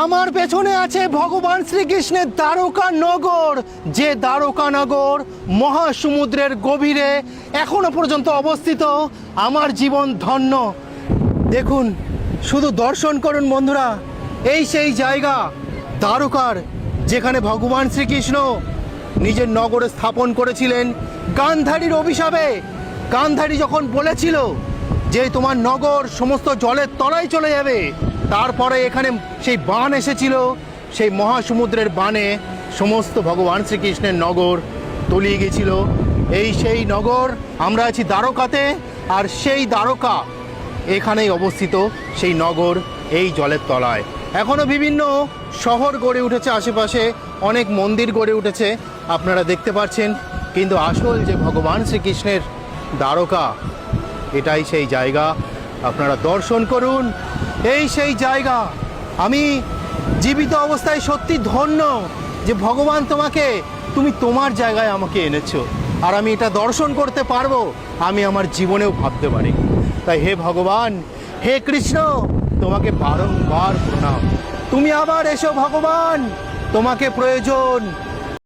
আমার পেছনে আছে ভগবান শ্রীকৃষ্ণের দ্বারকা নগর, যে দ্বারকা নগর মহাসমুদ্রের গভীরে এখনো পর্যন্ত অবস্থিত। আমার জীবন ধন্য। দেখুন, শুধু দর্শন করুন বন্ধুরা, এই সেই জায়গা দ্বারকার, যেখানে ভগবান শ্রীকৃষ্ণ নিজের নগরে স্থাপন করেছিলেন গান্ধারীর অভিশাপে। গান্ধারী যখন বলেছিল যে তোমার নগর সমস্ত জলের তলায় চলে যাবে, তারপরে এখানে সেই বান এসেছিল, সেই মহাসমুদ্রের বানে সমস্ত ভগবান শ্রীকৃষ্ণের নগর তলিয়ে গেছিল। এই সেই নগর, আমরা আছি দ্বারকাতে, আর সেই দ্বারকা এখানেই অবস্থিত, সেই নগর এই জলের তলায়। এখনও বিভিন্ন শহর গড়ে উঠেছে, আশেপাশে অনেক মন্দির গড়ে উঠেছে, আপনারা দেখতে পাচ্ছেন। কিন্তু আসল যে ভগবান শ্রীকৃষ্ণের দ্বারকা, এটাই সেই জায়গা। আপনারা দর্শন করুন, এই সেই জায়গা। আমি জীবিত অবস্থায় সত্যি ধন্য যে ভগবান তুমি তোমার জায়গায় আমাকে এনেছো, আর আমি এটা দর্শন করতে পারবো, আমি আমার জীবনেও ভাবতে পারি। তাই হে ভগবান, হে কৃষ্ণ, তোমাকে বারংবার প্রণাম। তুমি আবার এসো ভগবান, তোমাকে প্রয়োজন।